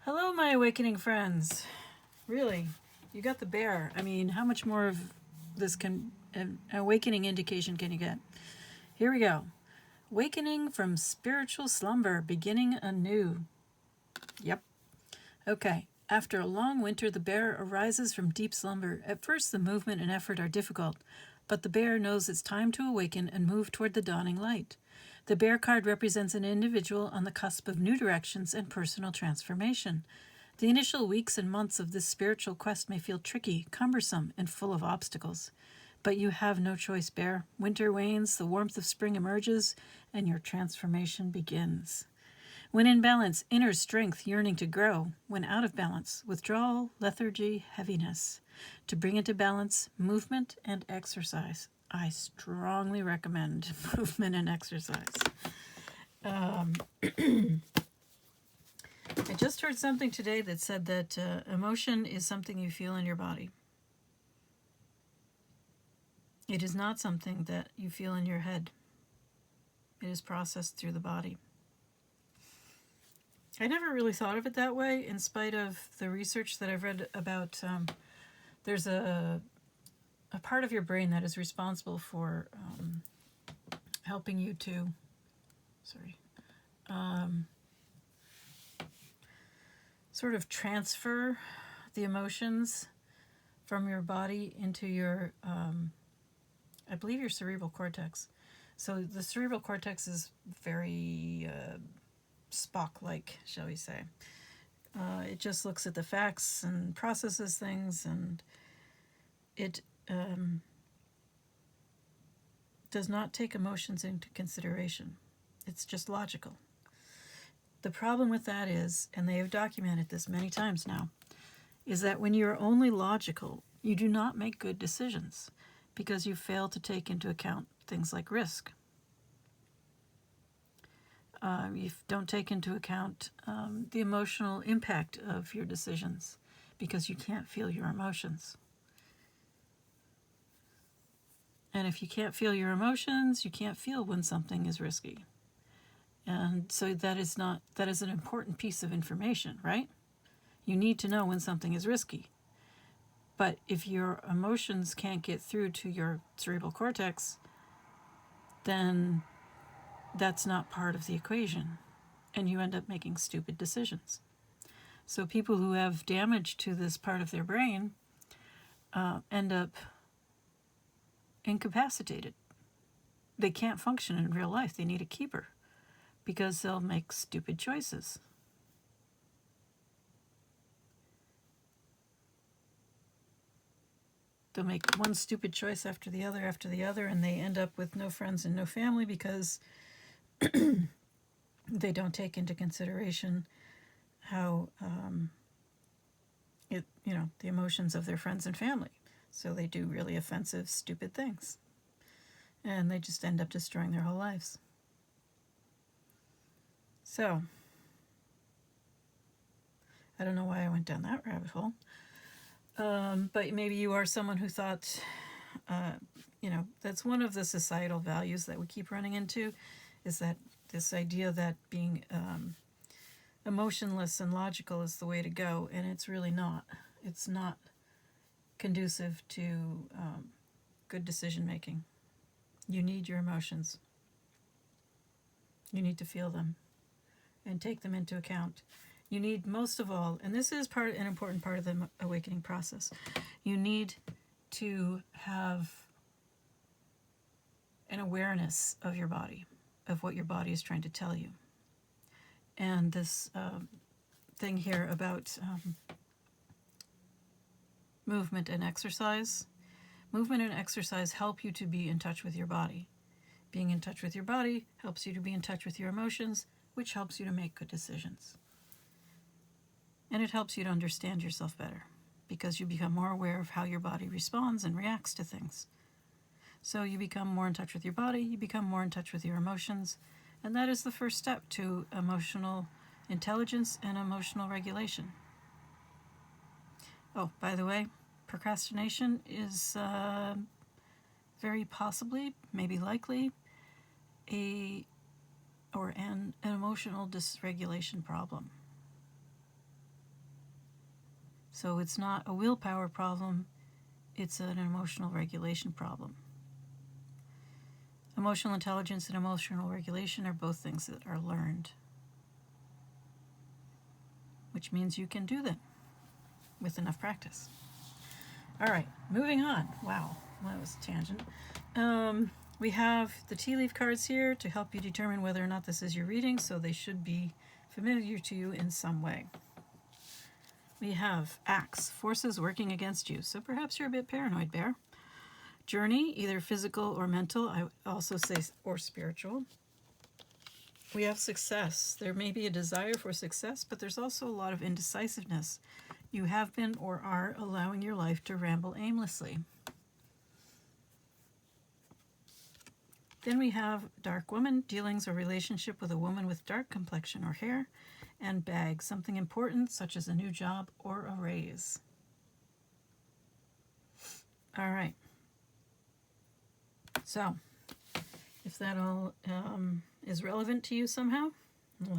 Hello, my awakening friends. Really, you got the bear. I mean, how much more of this an awakening indication can you get? Here we go. Awakening from spiritual slumber, beginning anew. Yep. Okay. After a long winter, the bear arises from deep slumber. At first, the movement and effort are difficult, but the bear knows it's time to awaken and move toward the dawning light. The bear card represents an individual on the cusp of new directions and personal transformation. The initial weeks and months of this spiritual quest may feel tricky, cumbersome, and full of obstacles. But you have no choice, bear. Winter wanes, the warmth of spring emerges, and your transformation begins. When in balance, inner strength yearning to grow. When out of balance, withdrawal, lethargy, heaviness. To bring into balance, movement and exercise. I strongly recommend movement and exercise. I just heard something today that said that emotion is something you feel in your body. It is not something that you feel in your head. It is processed through the body. I never really thought of it that way, in spite of the research that I've read about. There's a part of your brain that is responsible for helping you to, sort of transfer the emotions from your body into your, I believe, your cerebral cortex. So the cerebral cortex is very Spock-like, shall we say. It just looks at the facts and processes things, and it does not take emotions into consideration. It's just logical. The problem with that is, and they have documented this many times now, is that when you're only logical, you do not make good decisions because you fail to take into account things like risk. You don't take into account the emotional impact of your decisions because you can't feel your emotions. And if you can't feel your emotions, you can't feel when something is risky. And so that is an important piece of information, right? You need to know when something is risky. But if your emotions can't get through to your cerebral cortex, then that's not part of the equation, and you end up making stupid decisions. So people who have damage to this part of their brain end up incapacitated. They can't function in real life. They need a keeper because they'll make stupid choices. They'll make one stupid choice after the other, and they end up with no friends and no family because they don't take into consideration how the emotions of their friends and family. So they do really offensive, stupid things, and they just end up destroying their whole lives. So I don't know why I went down that rabbit hole, but maybe you are someone who thought, that's one of the societal values that we keep running into, is that this idea that being emotionless and logical is the way to go, and it's really not. It's not conducive to good decision making. You need your emotions. You need to feel them and take them into account. You need, most of all, and this is an important part of the awakening process, you need to have an awareness of your body, of what your body is trying to tell you. And this thing here about movement and exercise. Movement and exercise help you to be in touch with your body. Being in touch with your body helps you to be in touch with your emotions, which helps you to make good decisions. And it helps you to understand yourself better because you become more aware of how your body responds and reacts to things. So you become more in touch with your body, you become more in touch with your emotions, and that is the first step to emotional intelligence and emotional regulation. Oh, by the way, procrastination is very possibly, maybe likely, an emotional dysregulation problem. So it's not a willpower problem, it's an emotional regulation problem. Emotional intelligence and emotional regulation are both things that are learned, which means you can do them with enough practice. All right, moving on. Wow, that was a tangent. We have the tea leaf cards here to help you determine whether or not this is your reading, so they should be familiar to you in some way. We have Axe, forces working against you, so perhaps you're a bit paranoid, Bear. Journey, either physical or mental, I would also say, or spiritual. We have Success. There may be a desire for success, but there's also a lot of indecisiveness. You have been or are allowing your life to ramble aimlessly. Then we have Dark Woman, dealings or relationship with a woman with dark complexion or hair. And Bag, something important such as a new job or a raise. All right. So, if that all is relevant to you somehow,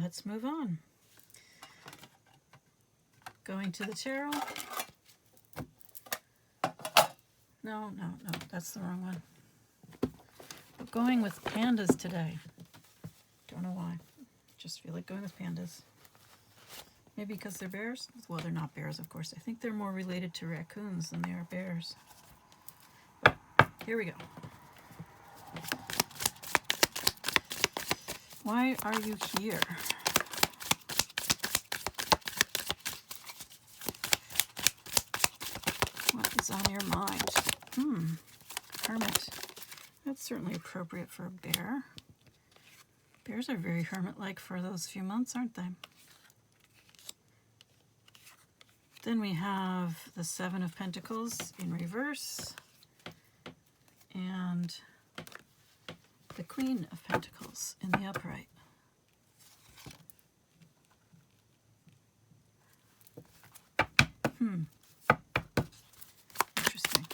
let's move on. Going to the tarot. No, that's the wrong one. But going with pandas today. Don't know why. Just feel like going with pandas. Maybe because they're bears? Well, they're not bears, of course. I think they're more related to raccoons than they are bears. But here we go. Why are you here? What is on your mind? Hermit. That's certainly appropriate for a bear. Bears are very hermit-like for those few months, aren't they? Then we have the Seven of Pentacles in reverse and the Queen of Pentacles in the upright. Interesting.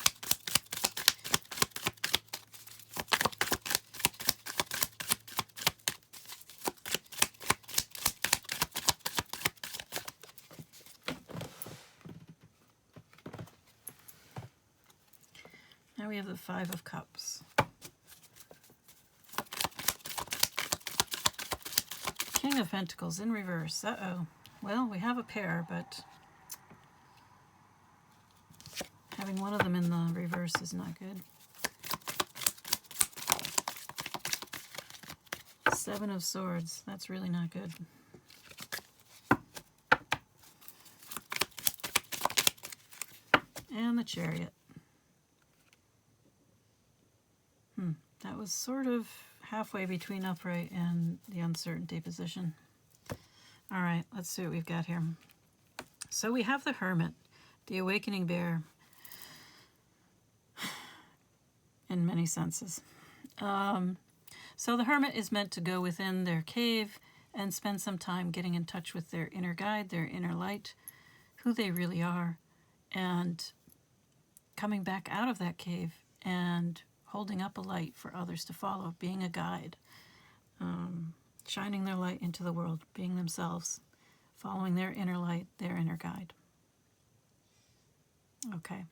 Now we have the Five of Cups. King of Pentacles in reverse. Uh-oh. Well, we have a pair, but having one of them in the reverse is not good. Seven of Swords. That's really not good. And the Chariot. That was sort of halfway between upright and the uncertainty position. All right, let's see what we've got here. So we have the Hermit, the awakening bear, in many senses. So the Hermit is meant to go within their cave and spend some time getting in touch with their inner guide, their inner light, who they really are, and coming back out of that cave and holding up a light for others to follow, being a guide, shining their light into the world, being themselves, following their inner light, their inner guide. Okay.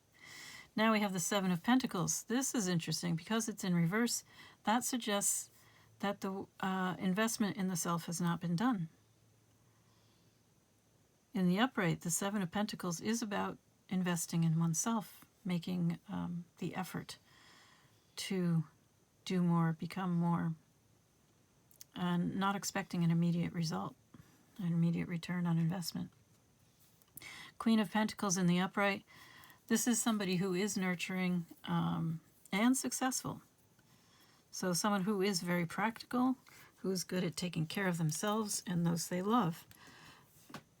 Now we have the Seven of Pentacles. This is interesting because it's in reverse. That suggests that the investment in the self has not been done. In the upright, the Seven of Pentacles is about investing in oneself, making the effort to do more, become more, and not expecting an immediate result, an immediate return on investment. Queen of Pentacles in the upright. This is somebody who is nurturing and successful. So someone who is very practical, who's good at taking care of themselves and those they love.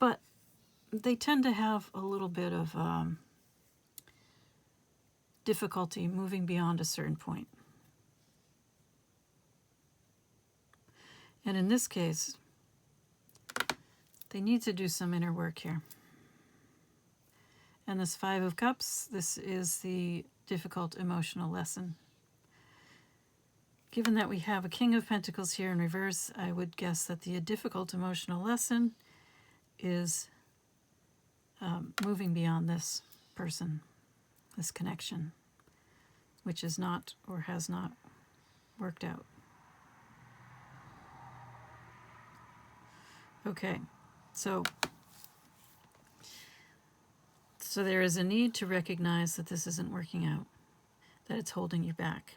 But they tend to have a little bit of difficulty moving beyond a certain point. And in this case, they need to do some inner work here. And this Five of Cups, this is the difficult emotional lesson. Given that we have a King of Pentacles here in reverse, I would guess that the difficult emotional lesson is moving beyond this person, this connection, which is not or has not worked out. Okay, so there is a need to recognize that this isn't working out, that it's holding you back.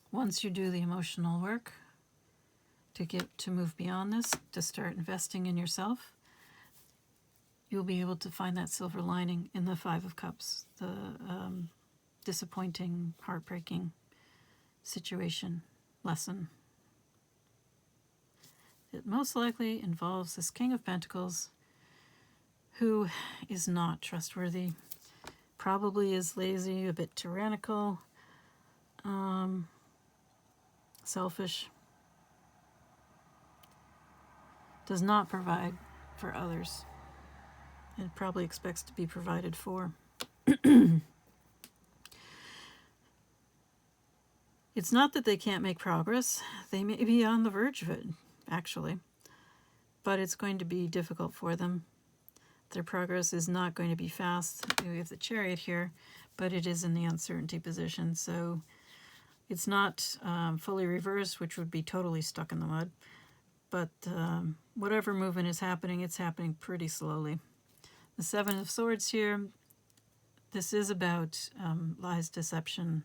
Once you do the emotional work to move beyond this, to start investing in yourself, you'll be able to find that silver lining in the Five of Cups, the disappointing, heartbreaking situation, lesson. It most likely involves this King of Pentacles who is not trustworthy, probably is lazy, a bit tyrannical, selfish, does not provide for others, and probably expects to be provided for. It's not that they can't make progress. They may be on the verge of it, actually, but it's going to be difficult for them. Their progress is not going to be fast. We have the Chariot here, but it is in the uncertainty position, so it's not fully reversed, which would be totally stuck in the mud. But whatever movement is happening, it's happening pretty slowly. The Seven of Swords here, this is about lies, deception,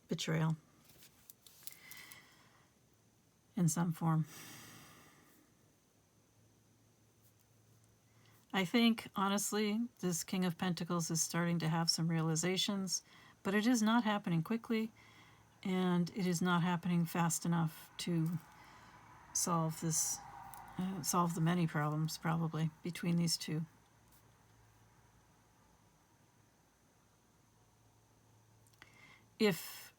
betrayal in some form. I think, honestly, this King of Pentacles is starting to have some realizations, but it is not happening quickly, and it is not happening fast enough to solve this, solve the many problems, probably, between these two. If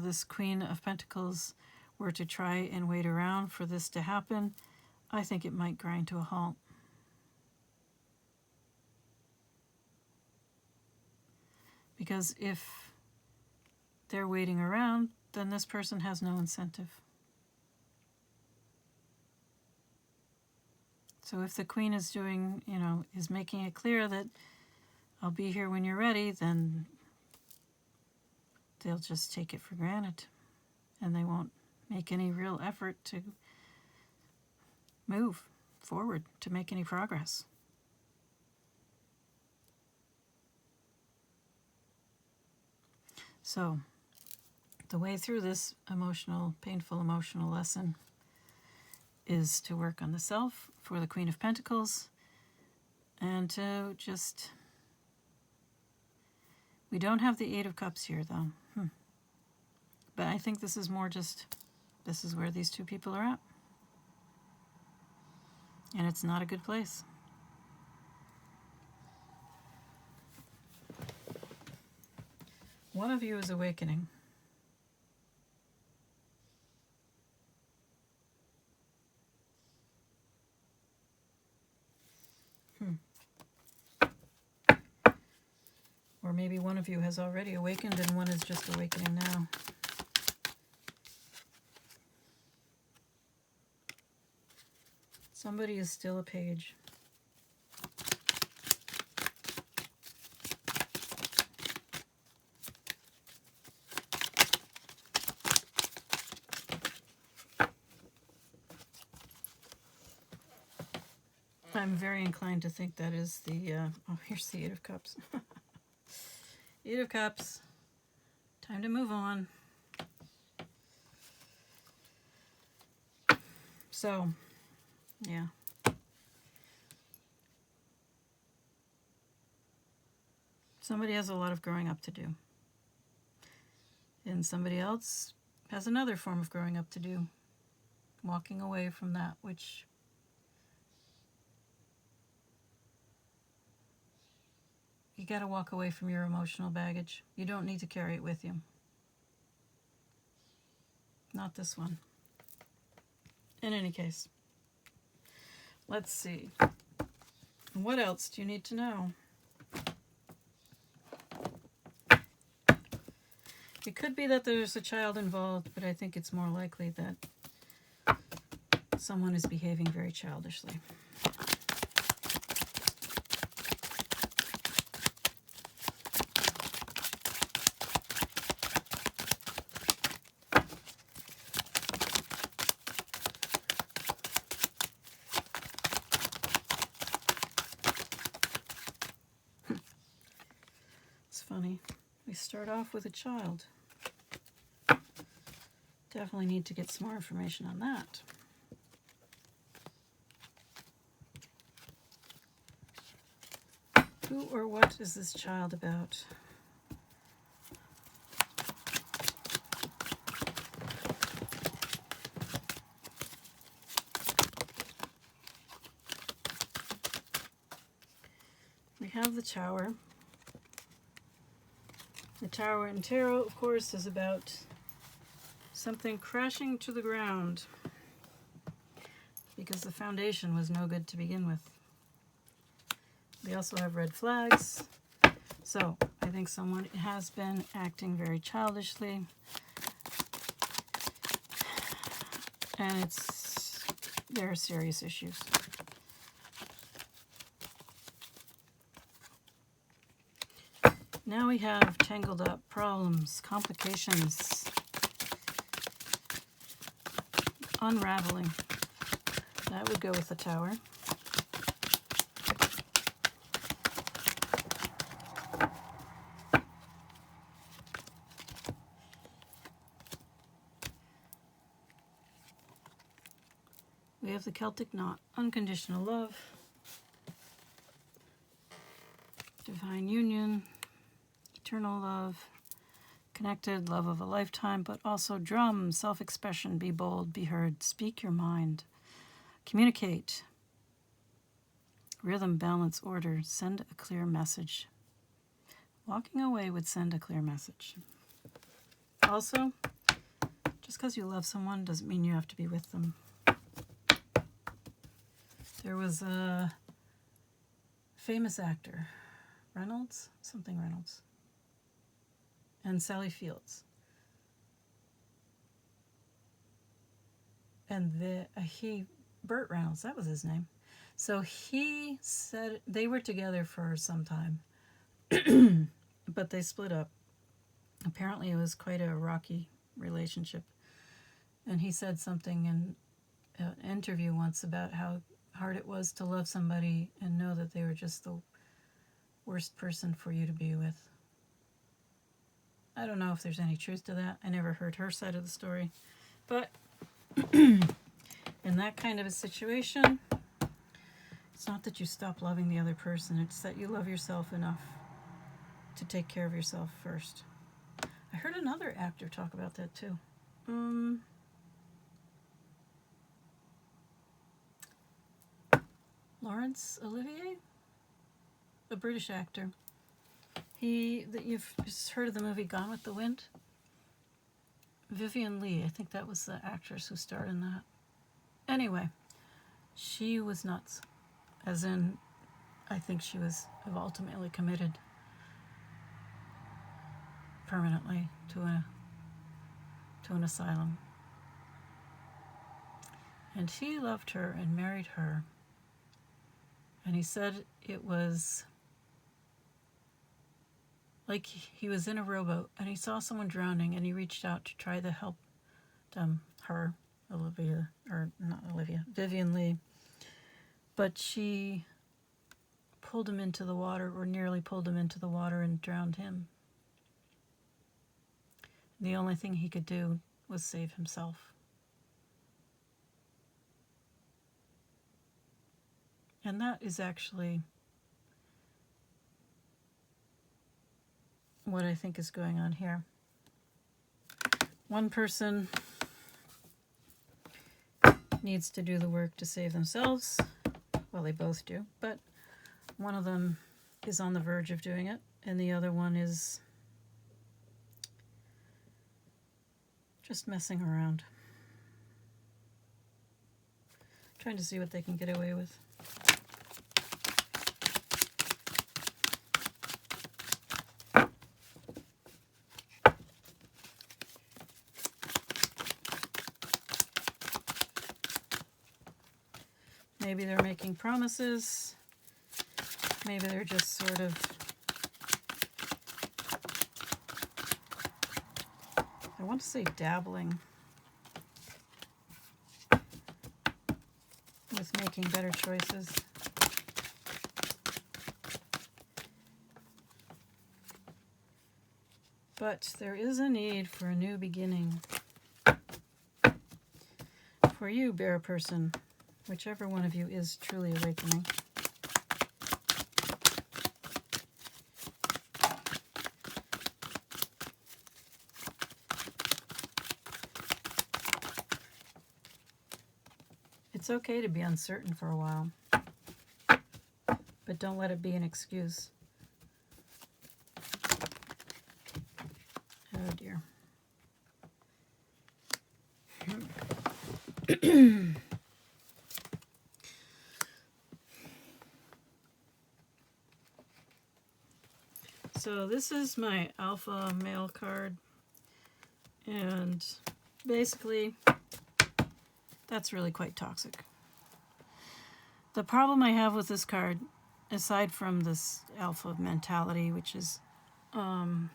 this Queen of Pentacles were to try and wait around for this to happen, I think it might grind to a halt. Because if they're waiting around, then this person has no incentive. So if the Queen is doing, is making it clear that I'll be here when you're ready, then they'll just take it for granted. And they won't make any real effort to move forward, to make any progress. So, the way through this painful emotional lesson is to work on the self for the Queen of Pentacles, and to just... We don't have the Eight of Cups here, though. But I think this is more just, this is where these two people are at. And it's not a good place. One of you is awakening. Or maybe one of you has already awakened and one is just awakening now. Somebody is still a page. I'm very inclined to think that is the, oh, here's the Eight of Cups. Eight of Cups. Time to move on. So, yeah. Somebody has a lot of growing up to do. And somebody else has another form of growing up to do. Walking away from that which you got to walk away from your emotional baggage. You don't need to carry it with you. Not this one. In any case, let's see. What else do you need to know? It could be that there's a child involved, but I think it's more likely that someone is behaving very childishly. It's funny. We start off with a child. Definitely need to get some more information on that. Who or what is this child about? We have the Tower. The Tower in Tarot, of course, is about something crashing to the ground because the foundation was no good to begin with. We also have red flags. So I think someone has been acting very childishly, and there are serious issues. Now we have tangled up, problems, complications, unraveling. That would go with the Tower. We have the Celtic Knot, unconditional love, divine union, eternal love, connected, love of a lifetime, but also drum, self-expression, be bold, be heard, speak your mind, communicate, rhythm, balance, order, send a clear message. Walking away would send a clear message. Also, just because you love someone doesn't mean you have to be with them. There was a famous actor, Reynolds, and Sally Fields. And Burt Reynolds, that was his name. So he said they were together for some time, but they split up. Apparently it was quite a rocky relationship. And he said something in an interview once about how hard it was to love somebody and know that they were just the worst person for you to be with. I don't know if there's any truth to that. I never heard her side of the story. But in that kind of a situation, it's not that you stop loving the other person. It's that you love yourself enough to take care of yourself first. I heard another actor talk about that too. Laurence Olivier? A British actor. You've heard of the movie Gone with the Wind? Vivien Leigh, I think that was the actress who starred in that. Anyway, she was nuts. As in, I think she was ultimately committed permanently to an asylum. And he loved her and married her. And he said it was like he was in a rowboat and he saw someone drowning and he reached out to try to help them, Vivien Leigh. But she pulled him into the water, or nearly pulled him into the water, and drowned him. The only thing he could do was save himself. And that is actually what I think is going on here. One person needs to do the work to save themselves. Well, they both do, but one of them is on the verge of doing it, and the other one is just messing around, trying to see what they can get away with. Maybe they're making promises. Maybe they're just sort of, I want to say dabbling with making better choices. But there is a need for a new beginning. For you, bear person, whichever one of you is truly awakening. It's okay to be uncertain for a while, but don't let it be an excuse. Oh dear. So this is my alpha male card, and basically that's really quite toxic. The problem I have with this card, aside from this alpha mentality, which is false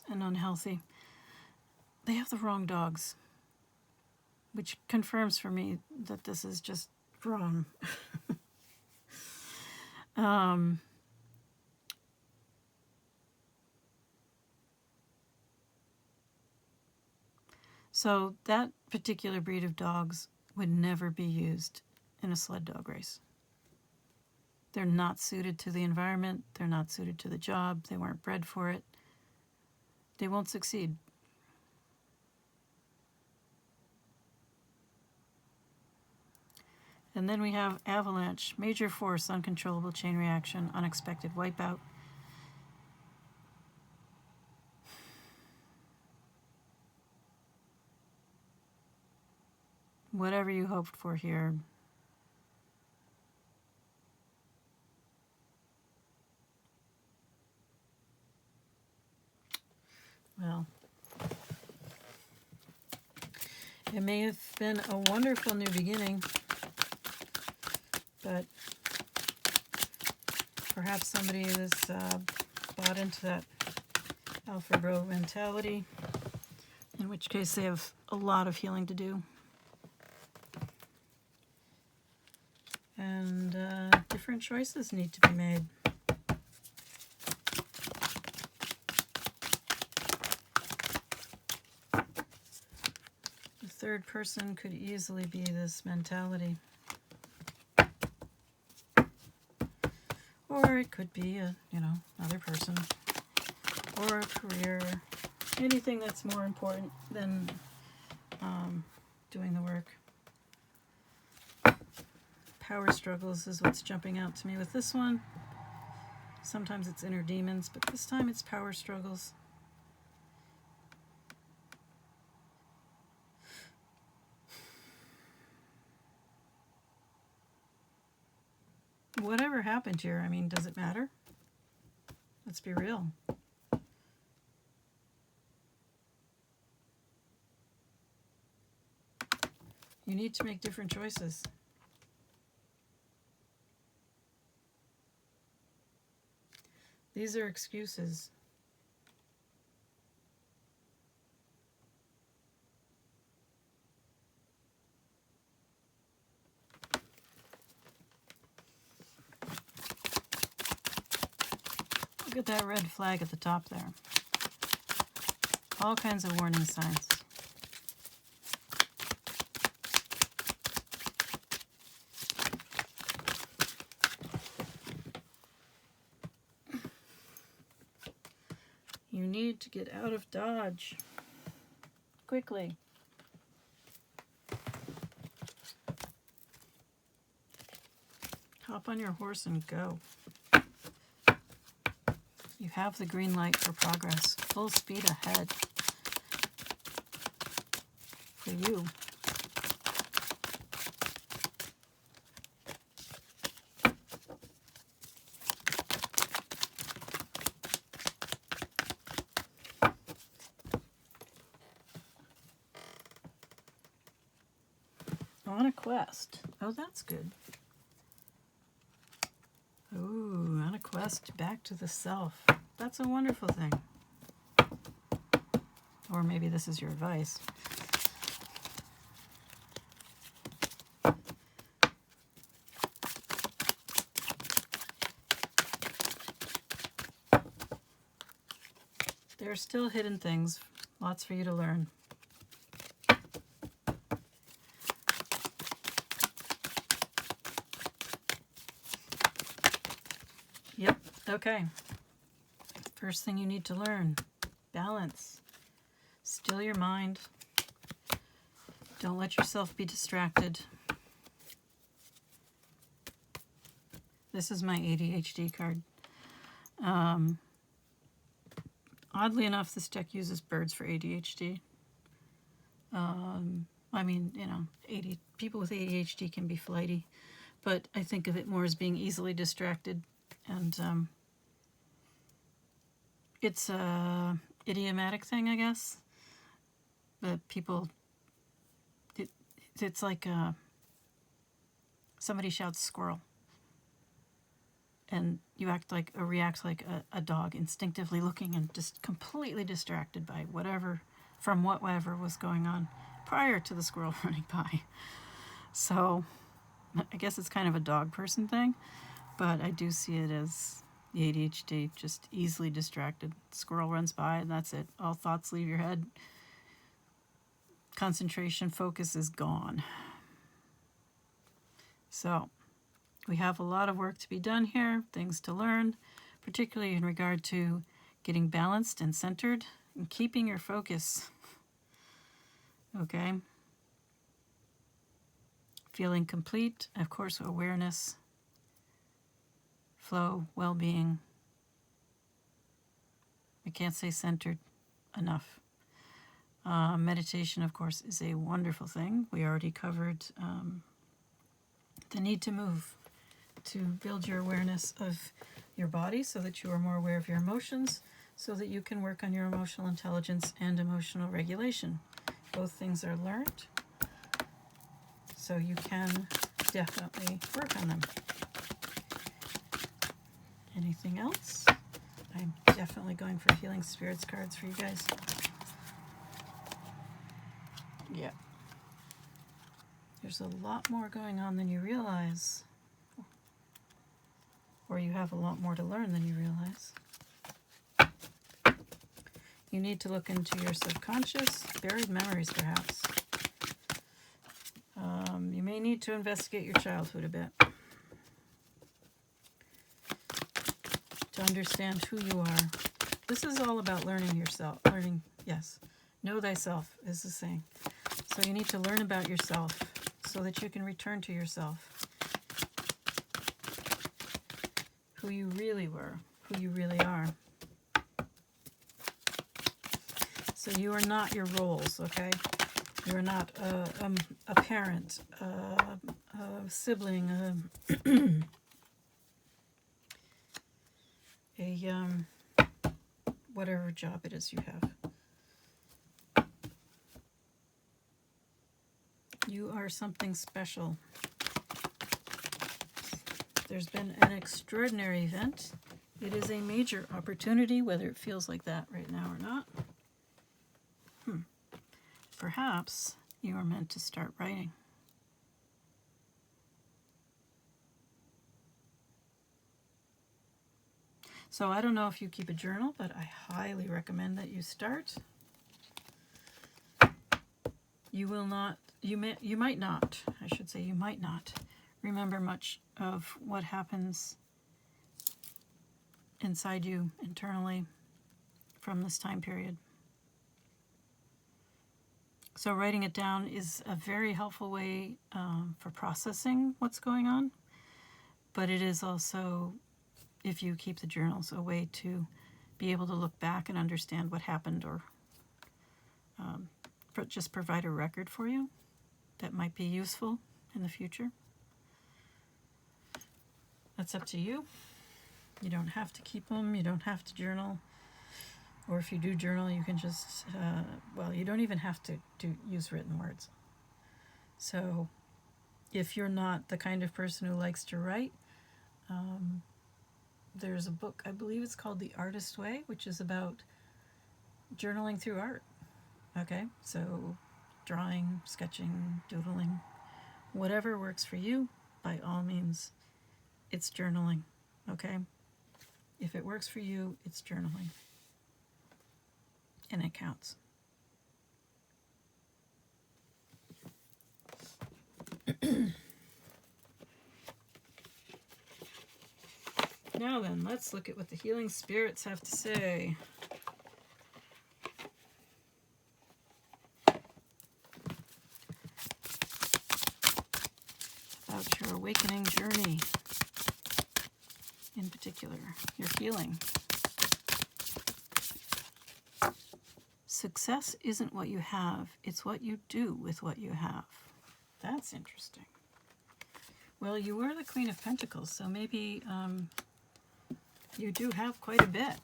and unhealthy, they have the wrong dogs, which confirms for me that this is just wrong. So that particular breed of dogs would never be used in a sled dog race. They're not suited to the environment. They're not suited to the job. They weren't bred for it. They won't succeed. And then we have avalanche, major force, uncontrollable chain reaction, unexpected wipeout. Whatever you hoped for here. Well, it may have been a wonderful new beginning, but perhaps somebody has bought into that alpha bro mentality, in which case they have a lot of healing to do. And different choices need to be made. The third person could easily be this mentality. Or it could be a, another person. Or a career. Anything that's more important than doing the work. Power struggles is what's jumping out to me with this one. Sometimes it's inner demons, but this time it's power struggles. Whatever happened here, does it matter? Let's be real. You need to make different choices. These are excuses. Look at that red flag at the top there. All kinds of warning signs. You need to get out of Dodge. Quickly. Hop on your horse and go. You have the green light for progress. Full speed ahead. For you. On a quest. Oh, that's good. Ooh, on a quest back to the self. That's a wonderful thing. Or maybe this is your advice. There are still hidden things, lots for you to learn. Yep, okay. First thing you need to learn, balance. Still your mind. Don't let yourself be distracted. This is my ADHD card. Oddly enough, this deck uses birds for ADHD. I mean, you know, people with ADHD can be flighty, but I think of it more as being easily distracted. And it's a idiomatic thing, I guess. That people, it's like somebody shouts squirrel, and you react like a dog, instinctively looking and just completely distracted by whatever was going on prior to the squirrel running by. So I guess it's kind of a dog person thing, but I do see it as the ADHD, just easily distracted. Squirrel runs by and that's it. All thoughts leave your head. Concentration, focus is gone. So we have a lot of work to be done here, things to learn, particularly in regard to getting balanced and centered and keeping your focus. Okay? Feeling complete, of course, awareness, flow, well-being. I can't say centered enough. Meditation, of course, is a wonderful thing. We already covered the need to move, to build your awareness of your body so that you are more aware of your emotions, so that you can work on your emotional intelligence and emotional regulation. Both things are learned, so you can definitely work on them. Anything else? I'm definitely going for healing spirits cards for you guys. Yeah. There's a lot more going on than you realize. Or you have a lot more to learn than you realize. You need to look into your subconscious, buried memories perhaps. You may need to investigate your childhood a bit to understand who you are. This is all about learning yourself. Know thyself is the saying. So you need to learn about yourself so that you can return to yourself. Who you really were, who you really are. So you are not your roles, okay? You are not a parent, a sibling, whatever job it is you have. You are something special. There's been an extraordinary event. It is a major opportunity, whether it feels like that right now or not. Perhaps you are meant to start writing. So I don't know if you keep a journal, but I highly recommend that you start. You might not remember much of what happens inside you internally from this time period. So writing it down is a very helpful way for processing what's going on, but it is also, if you keep the journals, a way to be able to look back and understand what happened, or just provide a record for you that might be useful in the future. That's up to you. You don't have to keep them. You don't have to journal. Or if you do journal, you can just, you don't even have to use written words. So If you're not the kind of person who likes to write, there's a book, I believe it's called The Artist Way, which is about journaling through art. Okay, so drawing, sketching, doodling, whatever works for you, by all means, it's journaling. Okay, if it works for you, it's journaling, and it counts. Now then, let's look at what the healing spirits have to say. About your awakening journey, in particular, your healing. Success isn't what you have, it's what you do with what you have. That's interesting. Well, you were the Queen of Pentacles, so maybe you do have quite a bit.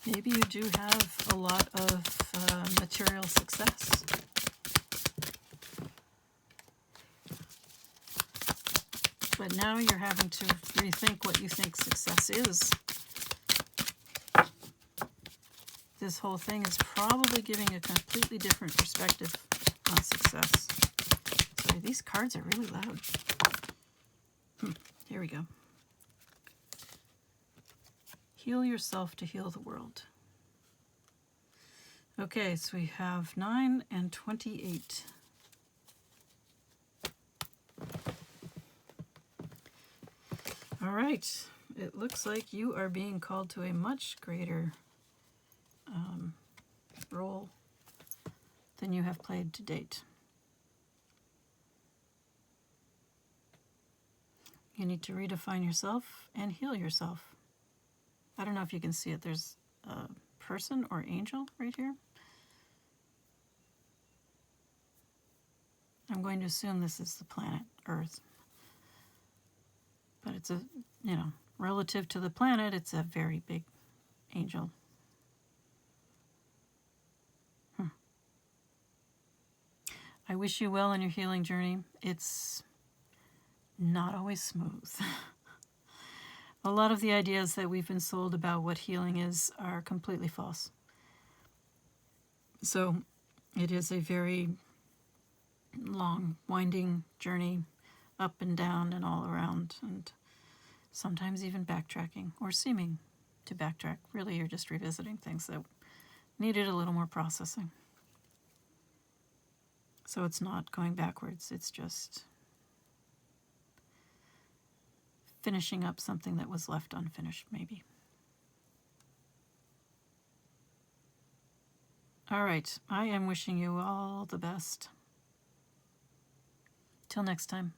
Maybe you do have a lot of material success. But now you're having to rethink what you think success is. This whole thing is probably giving a completely different perspective on success. Sorry, these cards are really loud. Here we go. Heal yourself to heal the world. Okay, so we have 9 and 28. All right, it looks like you are being called to a much greater role than you have played to date. You need to redefine yourself and heal yourself. I don't know if you can see it. There's a person or angel right here. I'm going to assume this is the planet Earth. But it's a, relative to the planet, it's a very big angel. I wish you well on your healing journey. It's not always smooth. A lot of the ideas that we've been sold about what healing is are completely false. So it is a very long, winding journey, up and down and all around, and sometimes even backtracking or seeming to backtrack. Really, you're just revisiting things that needed a little more processing. So it's not going backwards, it's just finishing up something that was left unfinished, maybe. All right, I am wishing you all the best. Till next time.